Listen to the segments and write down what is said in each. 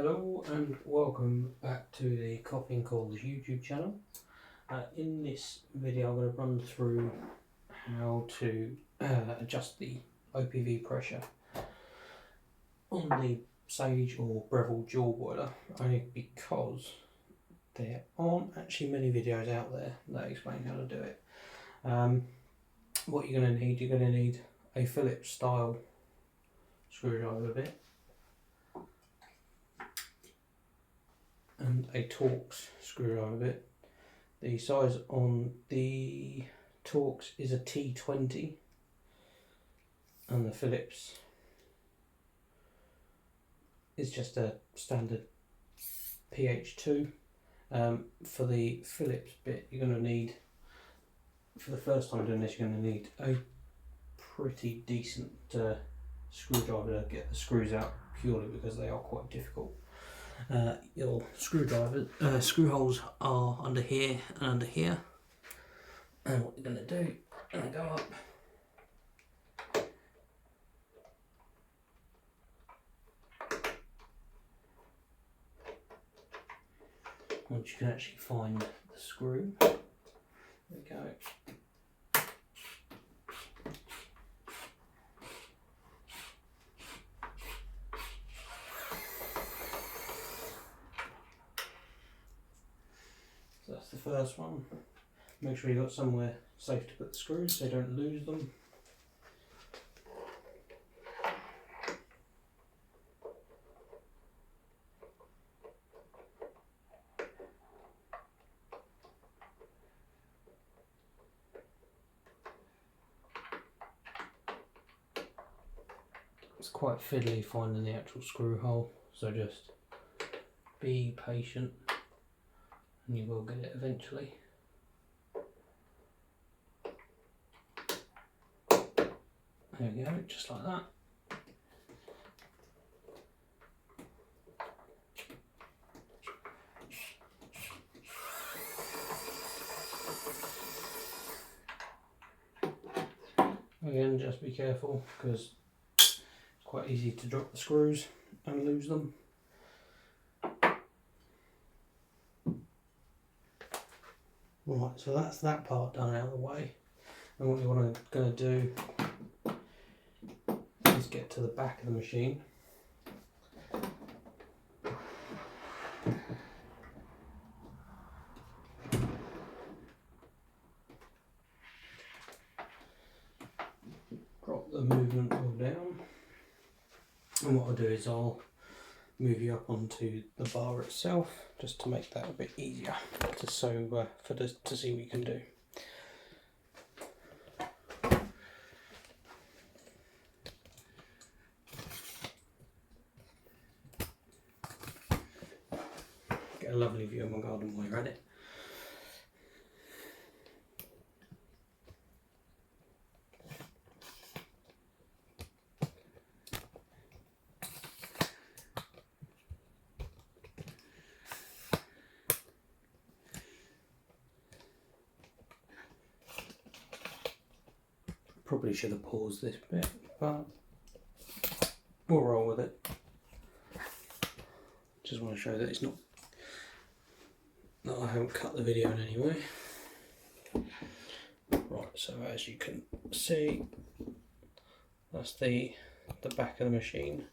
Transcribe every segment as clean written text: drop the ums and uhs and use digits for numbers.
Hello and welcome back to the Coffee and Calls YouTube channel. In this video I'm going to run through how to adjust the OPV pressure on the Sage or Breville Dual Boiler, only because there aren't actually many videos out there that explain how to do it. What you're going to need a Phillips style screwdriver bit and a Torx screwdriver bit. The size on the Torx is a T20 and the Phillips is just a standard PH2. For the Phillips bit, you're going to need, for the first time doing this, you're going to need a pretty decent screwdriver to get the screws out, purely because they are quite difficult. Your screw holes are under here and under here, and what you're going to do, you're going to go up once you can actually find the screw. There we go. So that's the first one. Make sure you've got somewhere safe to put the screws so you don't lose them. It's quite fiddly finding the actual screw hole, so just be patient and you will get it eventually. There we go, just like that. Again, just be careful because it's quite easy to drop the screws and lose them. Right, so that's that part done out of the way. And what you're going to do is get to the back of the machine. Drop the movement wheel down. And what I'll do is I'll move you up onto the bar itself, just to make that a bit easier, to see what you can do. Get a lovely view of my garden while you're at it. Probably should have paused this bit, but we'll roll with it. Just want to show that it's not, that I haven't cut the video in any way. Right, so as you can see, that's the back of the machine.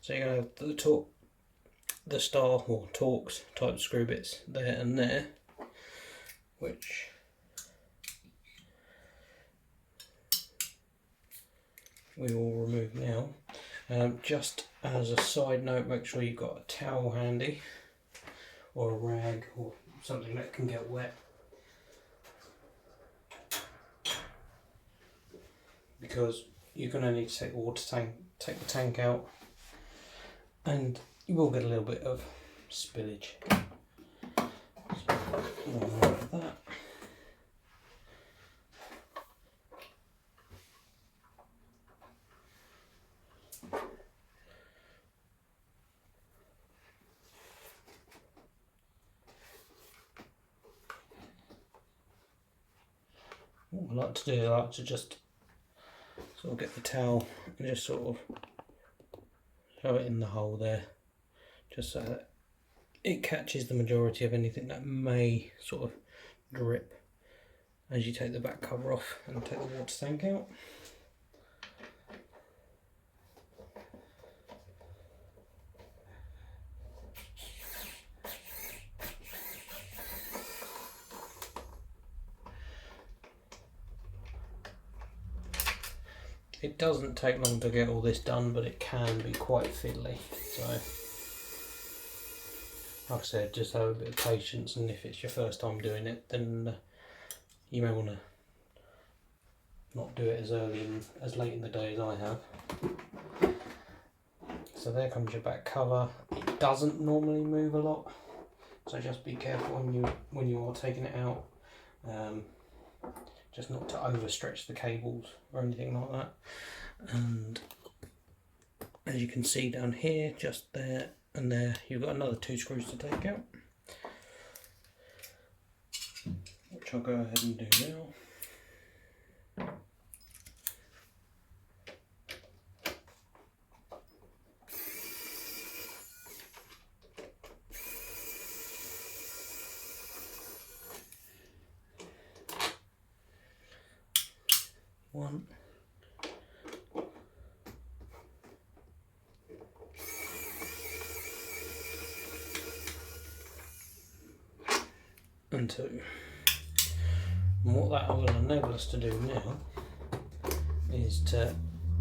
So you're going to have the star or Torx type screw bits there and there, which we will remove now. Just as a side note, make sure you've got a towel handy or a rag or something that can get wet, because you're going to need to take the water tank, take the tank out, and you will get a little bit of spillage. So, like that. What I like to do, I like to just sort of get the towel and just sort of throw it in the hole there, just so that it catches the majority of anything that may sort of drip as you take the back cover off and take the water tank out. It doesn't take long to get all this done, but it can be quite fiddly. So, like I said, just have a bit of patience, and if it's your first time doing it, then you may want to not do it as early and as late in the day as I have. So there comes your back cover. It doesn't normally move a lot, so just be careful when you are taking it out. Just not to overstretch the cables or anything like that. And as you can see down here, just there and there, you've got another 2 screws to take out, which I'll go ahead and do now. One. And 2. And what that will enable us to do now is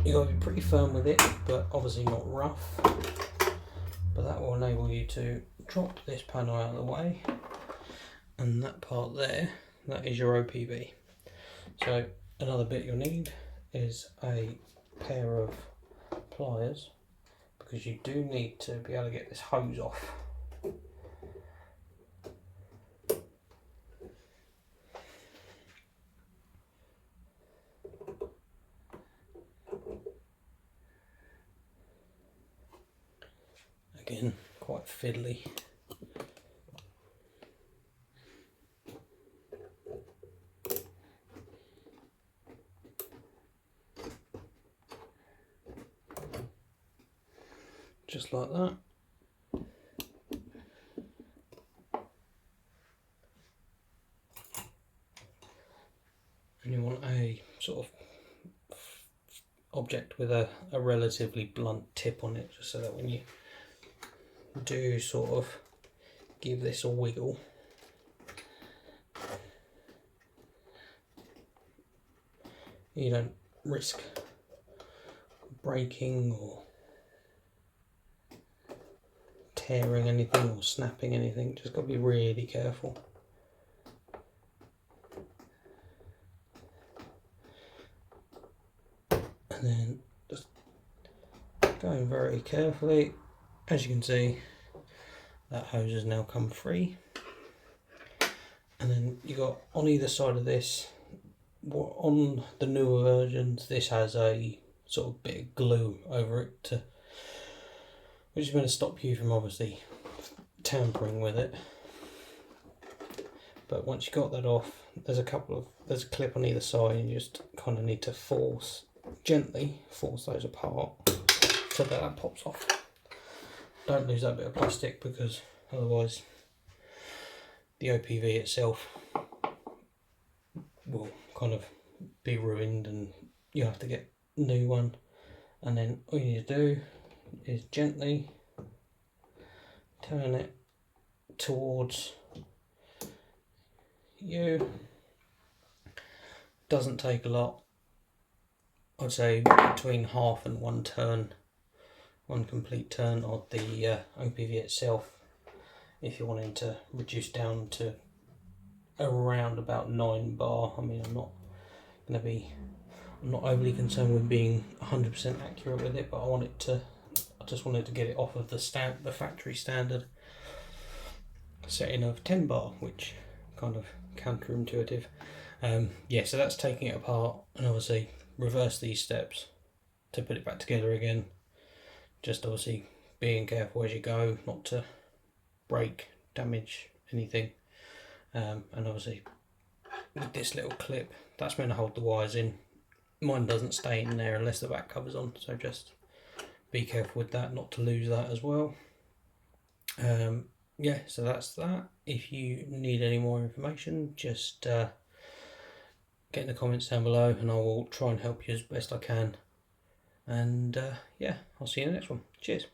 you got to be pretty firm with it, but obviously not rough. But that will enable you to drop this panel out of the way, and that part there, that is your OPV. So another bit you'll need is a pair of pliers, because you do need to be able to get this hose off. Again, quite fiddly. Just like that. And you want a sort of object with a relatively blunt tip on it, just so that when you do sort of give this a wiggle, you don't risk breaking or tearing anything or snapping anything. Just got to be really careful. And then just going very carefully. As you can see, that hose has now come free. And then you got on either side of this, on the newer versions, this has a sort of bit of glue over it, which is going to stop you from obviously tampering with it. But once you got that off, there's a clip on either side, and you just kind of need to gently force those apart so that pops off. Don't lose that bit of plastic, because otherwise the OPV itself will kind of be ruined and you have to get a new one. And then all you need to do is gently turn it towards you. Doesn't take a lot. I'd say between half and 1 turn, 1 complete turn of the OPV itself, if you're wanting to reduce down to around about 9 bar. I mean, I'm not overly concerned with being 100% accurate with it, but I just wanted to get it off of the factory standard setting of 10 bar, which kind of counterintuitive. Yeah, so that's taking it apart, and obviously reverse these steps to put it back together again. Just obviously being careful as you go, not to break, damage anything. And obviously with this little clip, that's meant to hold the wires in. Mine doesn't stay in there unless the back cover's on, so just be careful with that, not to lose that as well. Yeah, so that's that. If you need any more information, just get in the comments down below and I will try and help you as best I can. And yeah, I'll see you in the next one. Cheers.